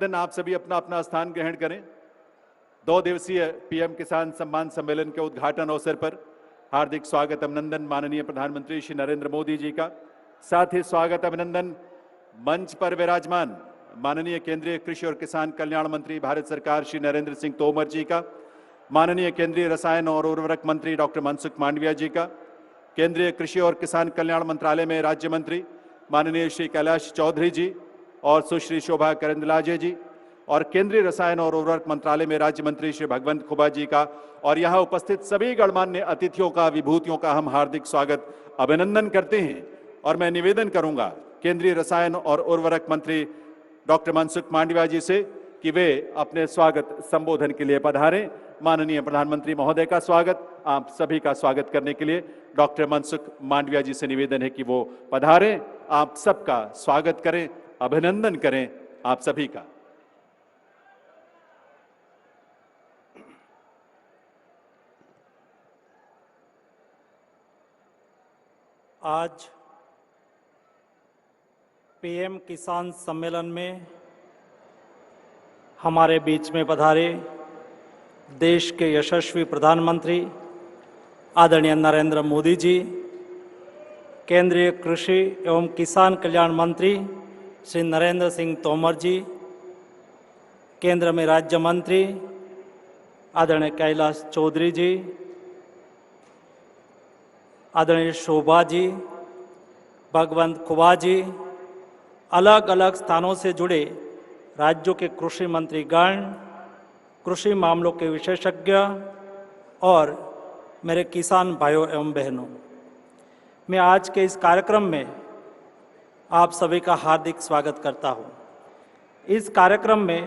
दिन आप सभी अपना अपना स्थान ग्रहण करें। 2 दिवसीय पीएम किसान सम्मान सम्मेलन के उद्घाटन अवसर पर हार्दिक स्वागत अभिनंदन माननीय प्रधानमंत्री श्री नरेंद्र मोदी जी का। साथ ही स्वागत अभिनंदन मंच पर विराजमान माननीय केंद्रीय कृषि और किसान कल्याण मंत्री भारत सरकार श्री नरेंद्र सिंह तोमर जी का, माननीय केंद्रीय रसायन और उर्वरक मंत्री डॉक्टर मनसुख मांडविया जी का, केंद्रीय कृषि और किसान कल्याण मंत्रालय में राज्य मंत्री माननीय श्री कैलाश चौधरी जी और सुश्री शोभा करंदलाजे जी, और केंद्रीय रसायन और उर्वरक मंत्रालय में राज्य मंत्री श्री भगवंत खुबा जी का, और यहाँ उपस्थित सभी गणमान्य अतिथियों का, विभूतियों का हम हार्दिक स्वागत अभिनंदन करते हैं। और मैं निवेदन करूंगा केंद्रीय रसायन और उर्वरक मंत्री डॉक्टर मनसुख मांडविया जी से कि वे अपने स्वागत संबोधन के लिए पधारें। माननीय प्रधानमंत्री महोदय का स्वागत, आप सभी का स्वागत करने के लिए डॉक्टर मनसुख मांडविया जी से निवेदन है कि वो पधारें। आप सबका स्वागत करें, अभिनंदन करें आप सभी का। आज पीएम किसान सम्मेलन में हमारे बीच में पधारे देश के यशस्वी प्रधानमंत्री आदरणीय नरेंद्र मोदी जी, केंद्रीय कृषि एवं किसान कल्याण मंत्री श्री नरेंद्र सिंह तोमर जी, केंद्र में राज्य मंत्री आदरणीय कैलाश चौधरी जी, आदरणीय शोभा जी, भगवंत खुबा जी, अलग अलग स्थानों से जुड़े राज्यों के कृषि मंत्रीगण, कृषि मामलों के विशेषज्ञ और मेरे किसान भाइयों एवं बहनों, मैं आज के इस कार्यक्रम में आप सभी का हार्दिक स्वागत करता हूं। इस कार्यक्रम में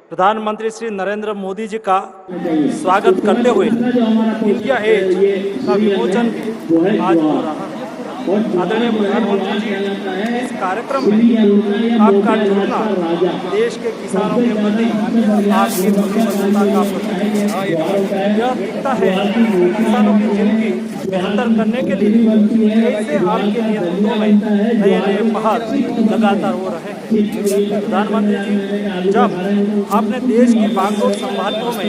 प्रधानमंत्री श्री नरेंद्र मोदी जी का स्वागत करते हुए इंडिया एज का विमोचन भी आज हो रहा है। आदरणीय प्रधानमंत्री जी, इस कार्यक्रम में आपका जुड़ना देश के किसानों के प्रति आपकी प्रतिबद्धता का प्रतीक है। यह दिखता है कि किसानों की जिंदगी बेहतर करने के लिए कैसे आपके नेतृत्व में नए नए पहल लगातार हो रहे हैं। प्रधानमंत्री जी, जब आपने देश की बागडोर संभालने में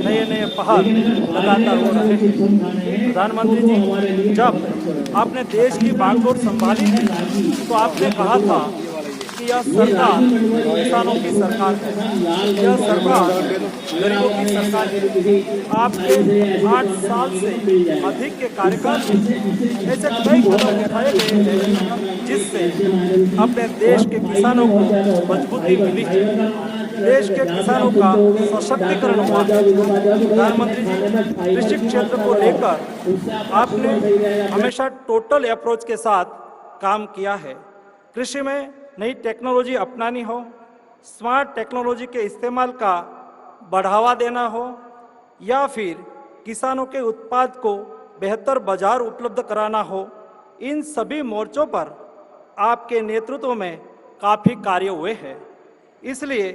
नए नए पहल लगातार हो रहे हैं। प्रधानमंत्री जी, जब आपने देश की बागडोर संभाली थी तो आपने कहा था कि यह सरकार किसानों की सरकार है, यह सरकार गरीबों की सरकार है। आपके 8 साल से अधिक के कार्यकाल में ऐसे कई कदम उठाए गए हैं जिससे अपने देश के किसानों को मजबूती मिली है, देश के किसानों का सशक्तिकरण हुआ। प्रधानमंत्री जी, कृषि क्षेत्र को लेकर आपने हमेशा टोटल अप्रोच के साथ काम किया है। कृषि में नई टेक्नोलॉजी अपनानी हो, स्मार्ट टेक्नोलॉजी के इस्तेमाल का बढ़ावा देना हो, या फिर किसानों के उत्पाद को बेहतर बाजार उपलब्ध कराना हो, इन सभी मोर्चों पर आपके नेतृत्व में काफ़ी कार्य हुए हैं। इसलिए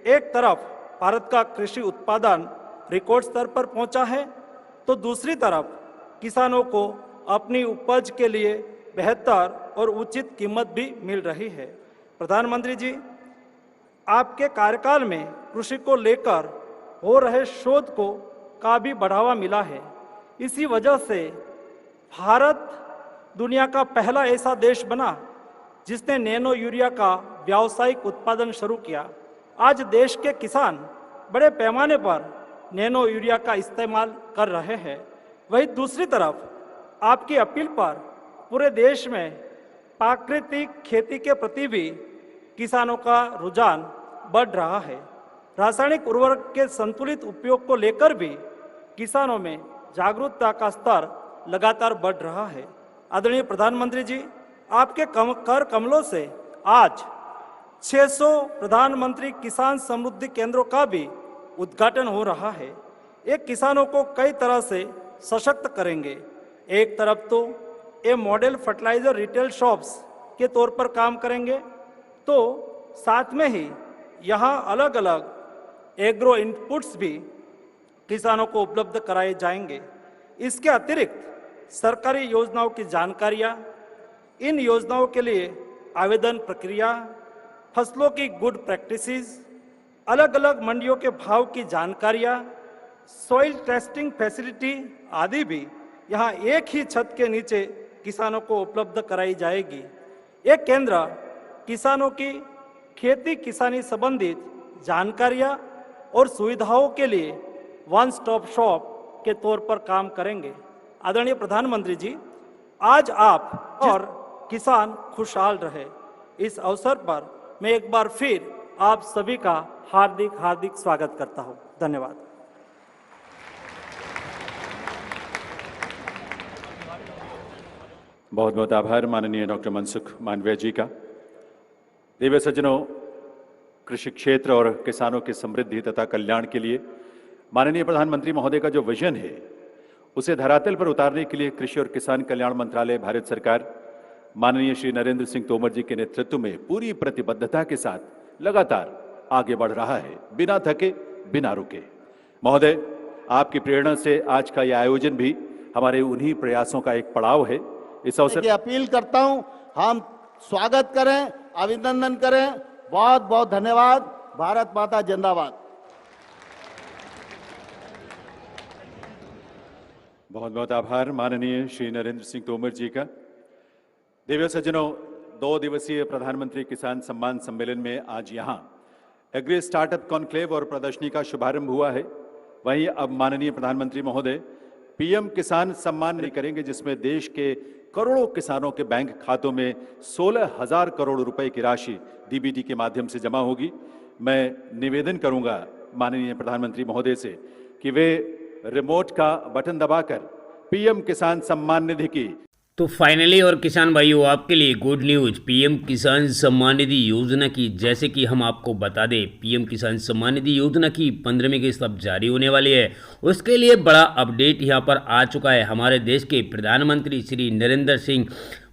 एक तरफ भारत का कृषि उत्पादन रिकॉर्ड स्तर पर पहुंचा है, तो दूसरी तरफ किसानों को अपनी उपज के लिए बेहतर और उचित कीमत भी मिल रही है। प्रधानमंत्री जी, आपके कार्यकाल में कृषि को लेकर हो रहे शोध को का भी बढ़ावा मिला है। इसी वजह से भारत दुनिया का पहला ऐसा देश बना जिसने नैनो यूरिया का व्यावसायिक उत्पादन शुरू किया। आज देश के किसान बड़े पैमाने पर नैनो यूरिया का इस्तेमाल कर रहे हैं। वहीं दूसरी तरफ आपकी अपील पर पूरे देश में प्राकृतिक खेती के प्रति भी किसानों का रुझान बढ़ रहा है। रासायनिक उर्वरक के संतुलित उपयोग को लेकर भी किसानों में जागरूकता का स्तर लगातार बढ़ रहा है। आदरणीय प्रधानमंत्री जी, आपके कर कमलों से आज 600 प्रधानमंत्री किसान समृद्धि केंद्रों का भी उद्घाटन हो रहा है। ये किसानों को कई तरह से सशक्त करेंगे। एक तरफ तो ये मॉडल फर्टिलाइजर रिटेल शॉप्स के तौर पर काम करेंगे, तो साथ में ही यहाँ अलग अलग एग्रो इनपुट्स भी किसानों को उपलब्ध कराए जाएंगे। इसके अतिरिक्त सरकारी योजनाओं की जानकारियाँ, इन योजनाओं के लिए आवेदन प्रक्रिया, फसलों की गुड प्रैक्टिसेस, अलग अलग मंडियों के भाव की जानकारियाँ, सॉइल टेस्टिंग फैसिलिटी आदि भी यहाँ एक ही छत के नीचे किसानों को उपलब्ध कराई जाएगी। ये केंद्र किसानों की खेती किसानी संबंधित जानकारियाँ और सुविधाओं के लिए वन स्टॉप शॉप के तौर पर काम करेंगे। आदरणीय प्रधानमंत्री जी, आज आप और किसान खुशहाल रहे, इस अवसर पर मैं एक बार फिर आप सभी का हार्दिक हार्दिक स्वागत करता हूँ। धन्यवाद। बहुत बहुत आभार माननीय डॉक्टर मनसुख मांडविया जी का। देवी सज्जनों, कृषि क्षेत्र और किसानों की समृद्धि तथा कल्याण के लिए माननीय प्रधानमंत्री महोदय का जो विजन है उसे धरातल पर उतारने के लिए कृषि और किसान कल्याण मंत्रालय भारत सरकार माननीय श्री नरेंद्र सिंह तोमर जी के नेतृत्व में पूरी प्रतिबद्धता के साथ लगातार आगे बढ़ रहा है, बिना थके बिना रुके। महोदय, आपकी प्रेरणा से आज का यह आयोजन भी हमारे उन्हीं प्रयासों का एक पड़ाव है। इस अवसर की अपील करता हूं, हम स्वागत करें, अभिनंदन करें। बहुत बहुत धन्यवाद। भारत माता जिंदाबाद। बहुत बहुत आभार माननीय श्री नरेंद्र सिंह तोमर जी का। देवी सज्जनों, 2 दिवसीय प्रधानमंत्री किसान सम्मान सम्मेलन में आज यहाँ एग्री स्टार्टअप कॉन्क्लेव और प्रदर्शनी का शुभारंभ हुआ है। वहीं अब माननीय प्रधानमंत्री महोदय पीएम किसान सम्मान करेंगे, जिसमें देश के करोड़ों किसानों के बैंक खातों में 16,000 करोड़ रुपए की राशि डीबीटी के माध्यम से जमा होगी। मैं निवेदन करूंगा माननीय प्रधानमंत्री महोदय से कि वे रिमोट का बटन दबाकर पीएम किसान सम्मान निधि की तो फाइनली और किसान भाइयों, आपके लिए गुड न्यूज़ पीएम किसान सम्मान निधि योजना की, जैसे कि हम आपको बता दें, पीएम किसान सम्मान निधि योजना की 15वीं किस्त अब जारी होने वाली है। उसके लिए बड़ा अपडेट यहाँ पर आ चुका है। हमारे देश के प्रधानमंत्री श्री नरेंद्र सिंह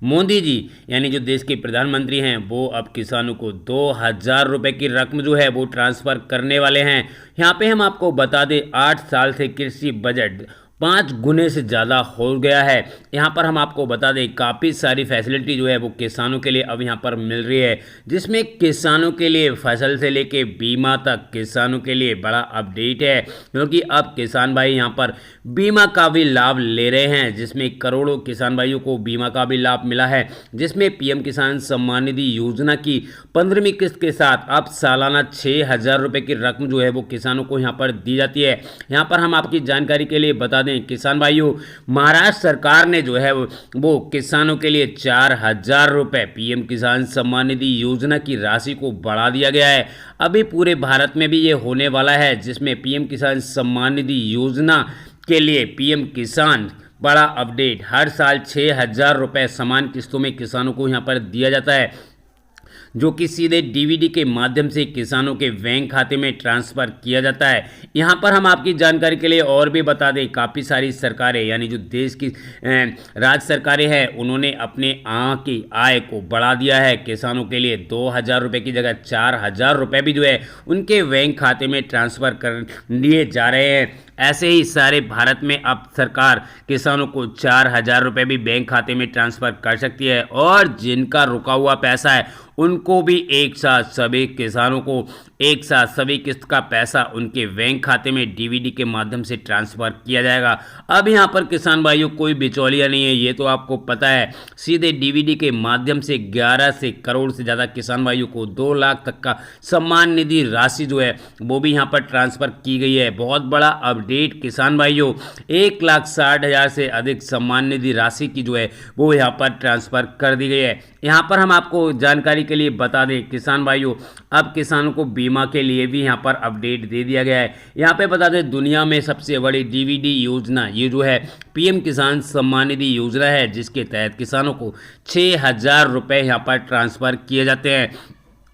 मोदी जी, यानी जो देश के प्रधानमंत्री हैं, वो अब किसानों को 2,000 रुपये की रकम जो है वो ट्रांसफ़र करने वाले हैं। यहाँ पे हम आपको बता दें, 8 साल से कृषि बजट 5 गुने से ज़्यादा हो गया है। यहाँ पर हम आपको बता दें, काफ़ी सारी फैसिलिटी जो है वो किसानों के लिए अब यहाँ पर मिल रही है, जिसमें किसानों के लिए फसल से लेके बीमा तक किसानों के लिए बड़ा अपडेट है, क्योंकि अब किसान भाई यहाँ पर बीमा का भी लाभ ले रहे हैं, जिसमें करोड़ों किसान भाइयों को बीमा का भी लाभ मिला है, जिसमें पीएम किसान सम्मान निधि योजना की 15वीं किस्त के साथ अब सालाना 6,000 रुपये की रकम जो है वो किसानों को यहाँ पर दी जाती है। यहाँ पर हम आपकी जानकारी के लिए बता दें किसान भाइयों, महाराष्ट्र सरकार ने जो है वो किसानों के लिए 4,000 रुपये पीएम किसान सम्मान निधि योजना की राशि को बढ़ा दिया गया है। अभी पूरे भारत में भी ये होने वाला है, जिसमें पीएम किसान सम्मान निधि योजना के लिए पीएम किसान बड़ा अपडेट, हर साल 6,000 रुपये समान किस्तों में किसानों को यहाँ पर दिया जाता है, जो कि सीधे डीबीटी के माध्यम से किसानों के बैंक खाते में ट्रांसफ़र किया जाता है। यहाँ पर हम आपकी जानकारी के लिए और भी बता दें, काफ़ी सारी सरकारें, यानी जो देश की राज्य सरकारें हैं, उन्होंने अपने की आय को बढ़ा दिया है। किसानों के लिए 2,000 रुपये की जगह 4,000 रुपये भी जो है उनके बैंक खाते में ट्रांसफ़र कर लिए जा रहे हैं। ऐसे ही सारे भारत में अब सरकार किसानों को 4,000 रुपये भी बैंक खाते में ट्रांसफ़र कर सकती है, और जिनका रुका हुआ पैसा है उनको भी एक साथ सभी किसानों को एक साथ सभी किस्त का पैसा उनके बैंक खाते में डीबीटी के माध्यम से ट्रांसफ़र किया जाएगा। अब यहाँ पर किसान भाइयों कोई बिचौलिया नहीं है, ये तो आपको पता है। सीधे डीबीटी के माध्यम से 11 से करोड़ से ज़्यादा किसान भाइयों को 2 लाख तक का सम्मान निधि राशि जो है वो भी यहाँ पर ट्रांसफ़र की गई है। बहुत बड़ा अपडेट किसान भाइयों, 1,60,000 से अधिक सम्मान निधि राशि की जो है वो यहाँ पर ट्रांसफ़र कर दी गई है। यहाँ पर हम आपको जानकारी के लिए बता दें किसान भाइयों, अब किसानों को बीमा के लिए भी यहाँ पर अपडेट दे दिया गया है। यहाँ पे बता दें, दुनिया में सबसे बड़ी डीबीटी योजना ये जो है पीएम किसान सम्मान निधि योजना है, जिसके तहत किसानों को 6,000 रुपये यहाँ पर ट्रांसफ़र किए जाते हैं।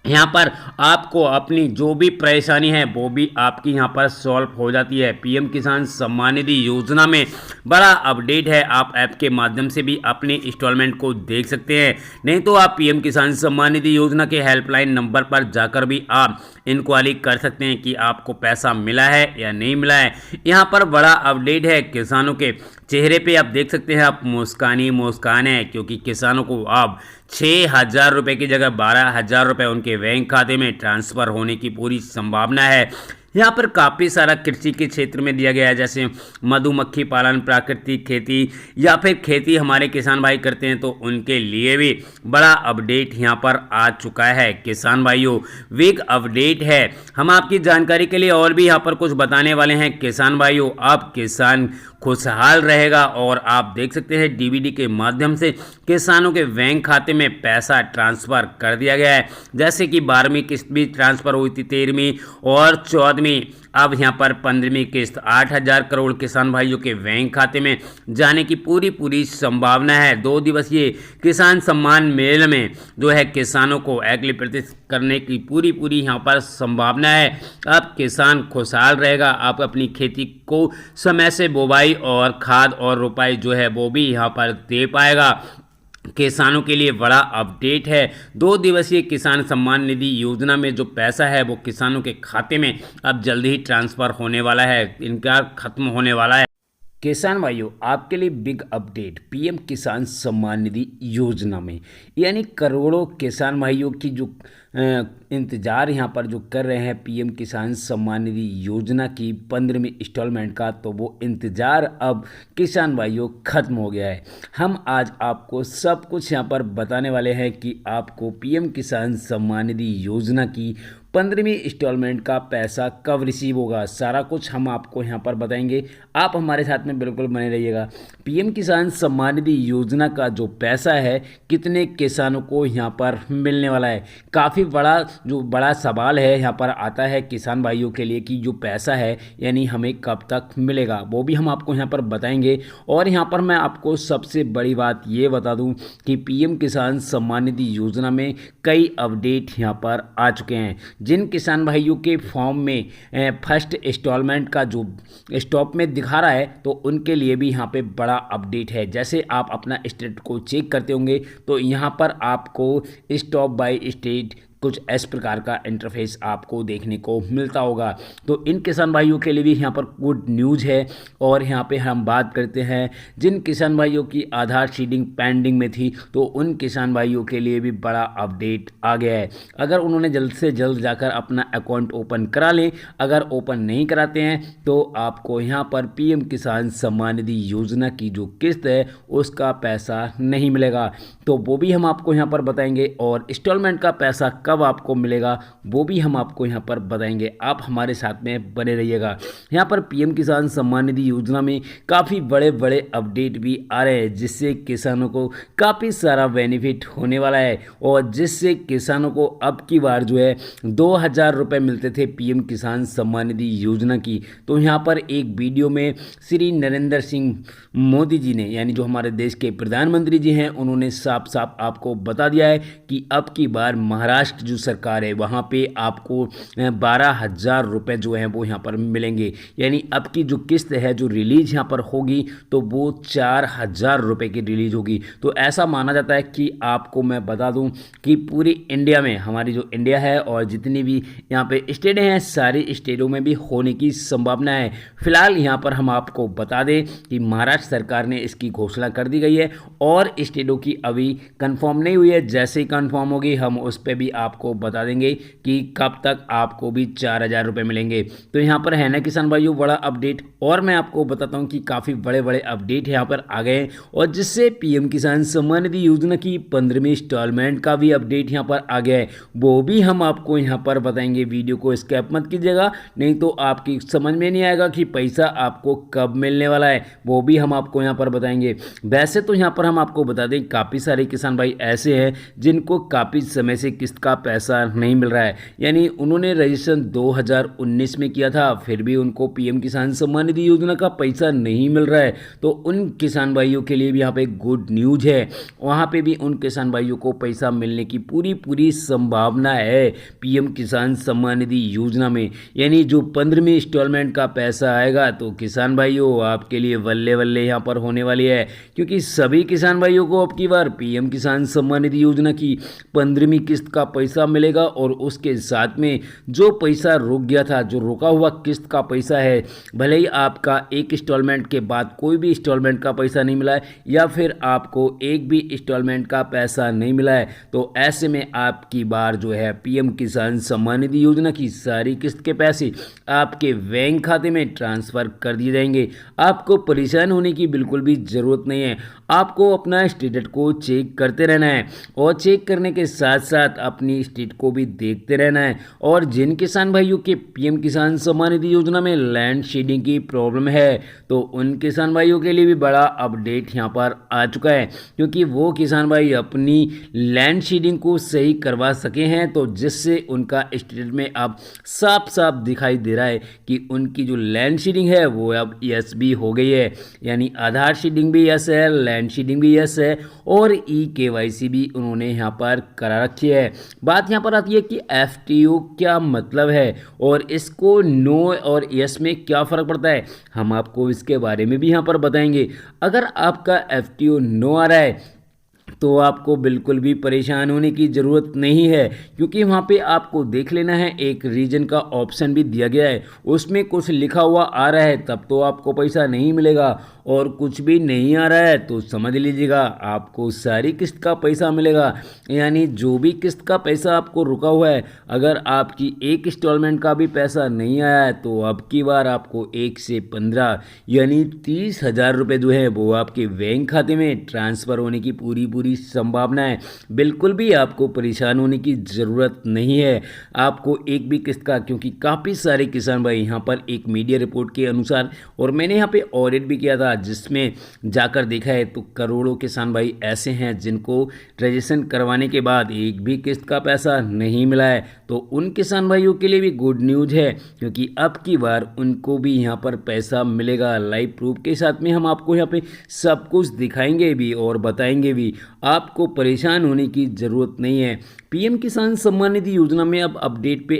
यहाँ पर आपको अपनी जो भी परेशानी है वो भी आपकी यहाँ पर सॉल्व हो जाती है। पीएम किसान सम्मान निधि योजना में बड़ा अपडेट है, आप ऐप के माध्यम से भी अपने इंस्टॉलमेंट को देख सकते हैं। नहीं तो आप पीएम किसान सम्मान निधि योजना के हेल्पलाइन नंबर पर जाकर भी आप इंक्वायरी कर सकते हैं कि आपको पैसा मिला है या नहीं मिला है। यहाँ पर बड़ा अपडेट है, किसानों के चेहरे पे आप देख सकते हैं, आप मुस्कान ही मुस्कान है, क्योंकि किसानों को अब 6,000 रुपये की जगह 12,000 रुपये उनके बैंक खाते में ट्रांसफ़र होने की पूरी संभावना है। यहाँ पर काफ़ी सारा कृषि के क्षेत्र में दिया गया है, जैसे मधुमक्खी पालन, प्राकृतिक खेती या फिर खेती हमारे किसान भाई करते हैं तो उनके लिए भी बड़ा अपडेट यहाँ पर आ चुका है। किसान भाइयों, बिग अपडेट है। हम आपकी जानकारी के लिए और भी यहाँ पर कुछ बताने वाले हैं। किसान भाइयों, आप किसान खुशहाल रहेगा और आप देख सकते हैं डीबीडी के माध्यम से किसानों के बैंक खाते में पैसा ट्रांसफ़र कर दिया गया है। जैसे कि 12वीं किस्त भी ट्रांसफ़र हुई थी, 13वीं और 14वीं, अब यहाँ पर 15वीं किस्त 8,000 करोड़ किसान भाइयों के बैंक खाते में जाने की पूरी संभावना है। 2 दिवसीय किसान सम्मान मेले में जो है किसानों को एग्रीकल्चर करने की पूरी यहाँ पर संभावना है। अब किसान खुशहाल रहेगा, आप अपनी खेती को समय से बुवाई और खाद और रोपाई जो है वो भी यहाँ पर दे पाएगा। किसानों के लिए बड़ा अपडेट है। 2 दिवसीय किसान सम्मान निधि योजना में जो पैसा है वो किसानों के खाते में अब जल्दी ही ट्रांसफ़र होने वाला है, इनका खत्म होने वाला है। किसान भाइयों, आपके लिए बिग अपडेट पीएम किसान सम्मान निधि योजना में, यानी करोड़ों किसान भाइयों की जो इंतज़ार यहाँ पर जो कर रहे हैं पीएम किसान सम्मान निधि योजना की 15वीं इंस्टॉलमेंट का, तो वो इंतज़ार अब किसान भाइयों ख़त्म हो गया है। हम आज आपको सब कुछ यहाँ पर बताने वाले हैं कि आपको पीएम किसान सम्मान निधि योजना की 15वीं इंस्टॉलमेंट का पैसा कब रिसीव होगा, सारा कुछ हम आपको यहाँ पर बताएंगे। आप हमारे साथ में बिल्कुल बने रहिएगा। पीएम किसान सम्मान निधि योजना का जो पैसा है कितने किसानों को यहाँ पर मिलने वाला है, काफ़ी बड़ा सवाल है यहाँ पर आता है किसान भाइयों के लिए कि जो पैसा है यानी हमें कब तक मिलेगा, वो भी हम आपको यहाँ पर बताएंगे। और यहाँ पर मैं आपको सबसे बड़ी बात ये बता दूँ कि पीएम किसान सम्मान निधि योजना में कई अपडेट यहाँ पर आ चुके हैं। जिन किसान भाइयों के फॉर्म में फर्स्ट इंस्टॉलमेंट का जो स्टॉप में दिखा रहा है तो उनके लिए भी यहाँ पे बड़ा अपडेट है। जैसे आप अपना स्टेट को चेक करते होंगे तो यहाँ पर आपको स्टॉप बाय स्टेट कुछ इस प्रकार का इंटरफेस आपको देखने को मिलता होगा। तो इन किसान भाइयों के लिए भी यहाँ पर गुड न्यूज़ है। और यहाँ पे हम बात करते हैं जिन किसान भाइयों की आधार सीडिंग पेंडिंग में थी तो उन किसान भाइयों के लिए भी बड़ा अपडेट आ गया है। अगर उन्होंने जल्द से जल्द जाकर अपना अकाउंट ओपन करा लें, अगर ओपन नहीं कराते हैं तो आपको यहाँ पर पीएम किसान सम्मान निधि योजना की जो किस्त है उसका पैसा नहीं मिलेगा। तो वो भी हम आपको यहाँ पर बताएंगे और इंस्टॉलमेंट का पैसा कब आपको मिलेगा वो भी हम आपको यहाँ पर बताएंगे। आप हमारे साथ में बने रहिएगा। यहाँ पर पीएम किसान सम्मान निधि योजना में काफ़ी बड़े अपडेट भी आ रहे हैं जिससे किसानों को काफ़ी सारा बेनिफिट होने वाला है और जिससे किसानों को अब की बार जो है 2,000 रुपये मिलते थे पीएम किसान सम्मान निधि योजना की। तो यहाँ पर एक वीडियो में श्री नरेंद्र सिंह मोदी जी ने, यानी जो हमारे देश के प्रधानमंत्री जी हैं, उन्होंने साफ आपको बता दिया है कि अब की बार महाराष्ट्र जो सरकार है वहाँ पे आपको 12,000 रुपये जो हैं वो यहाँ पर मिलेंगे। यानी अब की जो किस्त है जो रिलीज यहाँ पर होगी तो वो 4,000 रुपये की रिलीज होगी। तो ऐसा माना जाता है कि आपको मैं बता दूं कि पूरी इंडिया में, हमारी जो इंडिया है और जितनी भी यहाँ पे स्टेटें हैं सारी स्टेटों में भी होने की संभावना है। फिलहाल यहाँ पर हम आपको बता दें कि महाराष्ट्र सरकार ने इसकी घोषणा कर दी गई है और स्टेटों की अभी कंफर्म नहीं हुई है। जैसे ही कंफर्म होगी हम उस पर भी आपको बता देंगे कि कब तक आपको भी 4,000 रुपये मिलेंगे। तो यहाँ पर है ना किसान भाइयों बड़ा अपडेट। और मैं आपको बताता हूँ कि काफ़ी बड़े अपडेट यहाँ पर आ गए हैं और जिससे पीएम किसान सम्मान निधि योजना की 15वीं इंस्टॉलमेंट का भी अपडेट यहाँ पर आ गया है, वो भी हम आपको यहाँ पर बताएंगे। वीडियो को स्किप मत कीजिएगा, नहीं तो आपकी समझ में नहीं आएगा कि पैसा आपको कब मिलने वाला है, वो भी हम आपको यहाँ पर बताएंगे। वैसे तो यहाँ पर हम आपको बता दें काफ़ी सारे किसान भाई ऐसे हैं जिनको काफ़ी समय से किस्त का पैसा नहीं मिल रहा है, यानी उन्होंने रजिस्ट्रेशन 2019 में किया था फिर भी उनको पीएम किसान सम्मान निधि योजना का पैसा नहीं मिल रहा है। तो उन किसान भाइयों के लिए भी यहाँ पे गुड न्यूज़ है, वहाँ पे भी उन किसान भाइयों को पैसा मिलने की पूरी संभावना है पीएम किसान सम्मान निधि योजना में। यानी जो 15वीं इंस्टॉलमेंट का पैसा आएगा तो किसान भाइयों आपके लिए बल्ले यहाँ पर होने वाली है, क्योंकि सभी किसान भाइयों को अब की बार पीएम किसान सम्मान निधि योजना की 15वीं किस्त का पैसा पैसा मिलेगा और उसके साथ में जो पैसा रुक गया था, जो रुका हुआ किस्त का पैसा है, भले ही आपका एक इंस्टॉलमेंट के बाद कोई भी इंस्टॉलमेंट का पैसा नहीं मिला है या फिर आपको एक भी इंस्टॉलमेंट का पैसा नहीं मिला है, तो ऐसे में आपकी बार जो है पीएम किसान सम्मान निधि योजना की सारी किस्त के पैसे आपके बैंक खाते में ट्रांसफ़र कर दिए जाएंगे। आपको परेशान होने की बिल्कुल भी ज़रूरत नहीं है। आपको अपना स्टेटस को चेक करते रहना है और चेक करने के साथ साथ अपनी स्टेट को भी देखते रहना है। और जिन किसान भाइयों के पीएम किसान सम्मान निधि योजना में लैंड शेडिंग की प्रॉब्लम है, तो उन किसान भाइयों के लिए भी बड़ा अपडेट यहाँ पर आ चुका है, क्योंकि वो किसान भाई अपनी लैंड शेडिंग को सही करवा सके हैं, तो जिससे उनका स्टेटस में अब साफ साफ दिखाई दे रहा है कि उनकी जो लैंड शेडिंग है वो अब यस भी हो गई है। यानी आधार शेडिंग भी यस है, लैंड शेडिंग भी यस है और KYC भी उन्होंने यहाँ पर करा रखी है। बात यहाँ पर आती है कि FTO क्या मतलब है और इसको नो और यस में क्या फ़र्क पड़ता है, हम आपको इसके बारे में भी यहाँ पर बताएंगे। अगर आपका FTO नो आ रहा है तो आपको बिल्कुल भी परेशान होने की ज़रूरत नहीं है, क्योंकि वहाँ पे आपको देख लेना है, एक रीजन का ऑप्शन भी दिया गया है, उसमें कुछ लिखा हुआ आ रहा है तब तो आपको पैसा नहीं मिलेगा, और कुछ भी नहीं आ रहा है तो समझ लीजिएगा आपको सारी किस्त का पैसा मिलेगा। यानी जो भी किस्त का पैसा आपको रुका हुआ है, अगर आपकी एक इंस्टॉलमेंट का भी पैसा नहीं आया है तो अब की बार आपको 1 से 15 यानी 30,000 रुपये जो है वो आपके बैंक खाते में ट्रांसफ़र होने की पूरी संभावना है। बिल्कुल भी आपको परेशान होने की ज़रूरत नहीं है आपको एक भी किस्त का, क्योंकि काफ़ी सारे किसान भाई यहाँ पर एक मीडिया रिपोर्ट के अनुसार, और मैंने यहाँ पे ऑडिट भी किया था जिसमें जाकर देखा है, तो करोड़ों किसान भाई ऐसे हैं जिनको रजिस्ट्रेशन करवाने के बाद एक भी किस्त का पैसा नहीं मिला है। तो उन किसान भाइयों के लिए भी गुड न्यूज़ है, क्योंकि अब की बार उनको भी यहाँ पर पैसा मिलेगा। लाइव प्रूफ के साथ में हम आपको यहाँ पे सब कुछ दिखाएंगे भी और बताएंगे भी, आपको परेशान होने की ज़रूरत नहीं है। पीएम किसान सम्मान निधि योजना में अब अपडेट पे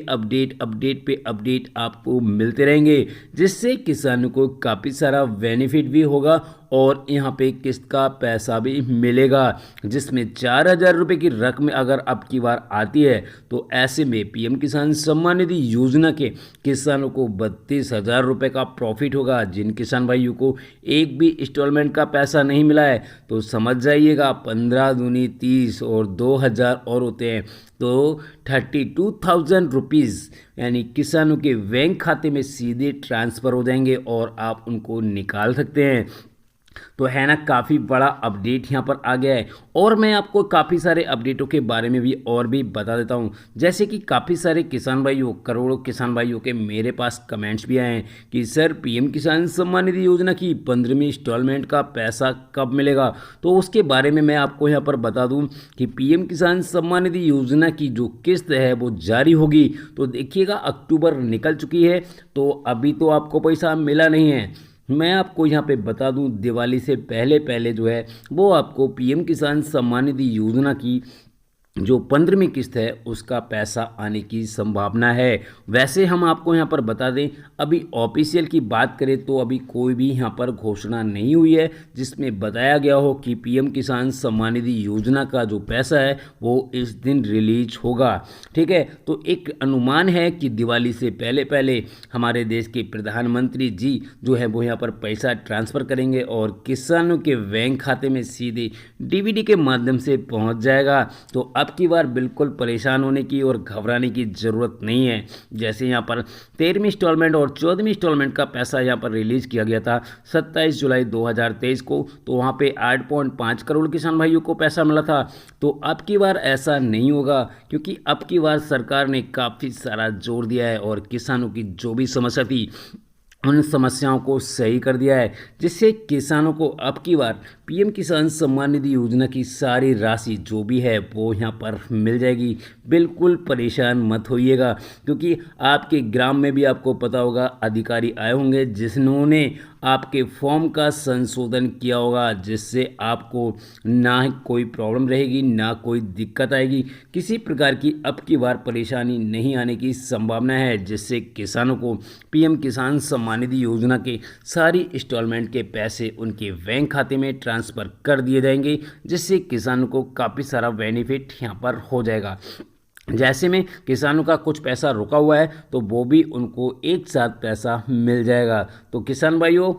अपडेट आपको मिलते रहेंगे, जिससे किसानों को काफ़ी सारा बेनिफिट भी होगा और यहाँ पे किस्त का पैसा भी मिलेगा, जिसमें 4,000 रुपये की रकम अगर अब की बार आती है तो ऐसे में पीएम किसान सम्मान निधि योजना के किसानों को 32,000 रुपये का प्रॉफिट होगा। जिन किसान भाइयों को एक भी इंस्टॉलमेंट का पैसा नहीं मिला है तो समझ जाइएगा 15 दूनी 30 और 2,000 और होते हैं तो 32,000 रुपीज़ यानी किसानों के बैंक खाते में सीधे ट्रांसफ़र हो जाएंगे और आप उनको निकाल सकते हैं। तो है ना, काफ़ी बड़ा अपडेट यहाँ पर आ गया है। और मैं आपको काफ़ी सारे अपडेटों के बारे में भी और भी बता देता हूँ, जैसे कि काफ़ी सारे किसान भाइयों, करोड़ों किसान भाइयों के मेरे पास कमेंट्स भी आए हैं कि सर पीएम किसान सम्मान निधि योजना की 15वीं इंस्टॉलमेंट का पैसा कब मिलेगा। तो उसके बारे में मैं आपको यहाँ पर बता दूँ कि पीएम किसान सम्मान निधि योजना की जो किस्त है वो जारी होगी। तो देखिएगा अक्टूबर निकल चुकी है तो अभी तो आपको पैसा मिला नहीं है। मैं आपको यहाँ पे बता दूँ दिवाली से पहले जो है वो आपको पीएम किसान सम्मान निधि योजना की जो 15वीं किस्त है उसका पैसा आने की संभावना है। वैसे हम आपको यहाँ पर बता दें, अभी ऑफिशियल की बात करें तो अभी कोई भी यहाँ पर घोषणा नहीं हुई है जिसमें बताया गया हो कि पीएम किसान सम्मान निधि योजना का जो पैसा है वो इस दिन रिलीज होगा। ठीक है, तो एक अनुमान है कि दिवाली से पहले हमारे देश के प्रधानमंत्री जी जो है वो यहाँ पर पैसा ट्रांसफ़र करेंगे और किसानों के बैंक खाते में सीधे डीबीटी के माध्यम से पहुँच जाएगा। तो अब की बार बिल्कुल परेशान होने की और घबराने की ज़रूरत नहीं है। जैसे यहाँ पर 13वीं इंस्टॉलमेंट और 14वीं इंस्टॉलमेंट का पैसा यहाँ पर रिलीज़ किया गया था 27 जुलाई 2023 को, तो वहाँ पे 8.5 करोड़ किसान भाइयों को पैसा मिला था। तो अब की बार ऐसा नहीं होगा, क्योंकि अब की बार सरकार ने काफ़ी सारा जोर दिया है और किसानों की जो भी समस्या थी उन समस्याओं को सही कर दिया है, जिससे किसानों को अब की बार पीएम किसान सम्मान निधि योजना की सारी राशि जो भी है वो यहाँ पर मिल जाएगी। बिल्कुल परेशान मत होइएगा, क्योंकि आपके ग्राम में भी आपको पता होगा अधिकारी आए होंगे जिन्होंने आपके फॉर्म का संशोधन किया होगा, जिससे आपको ना कोई प्रॉब्लम रहेगी ना कोई दिक्कत आएगी। किसी प्रकार की अब की बार परेशानी नहीं आने की संभावना है, जिससे किसानों को पीएम किसान सम्मान निधि योजना के सारी इंस्टॉलमेंट के पैसे उनके बैंक खाते में ट्रांसफ़र कर दिए जाएंगे, जिससे किसानों को काफ़ी सारा बेनिफिट यहाँ पर हो जाएगा। जैसे में किसानों का कुछ पैसा रुका हुआ है तो वो भी उनको एक साथ पैसा मिल जाएगा। तो किसान भाइयों,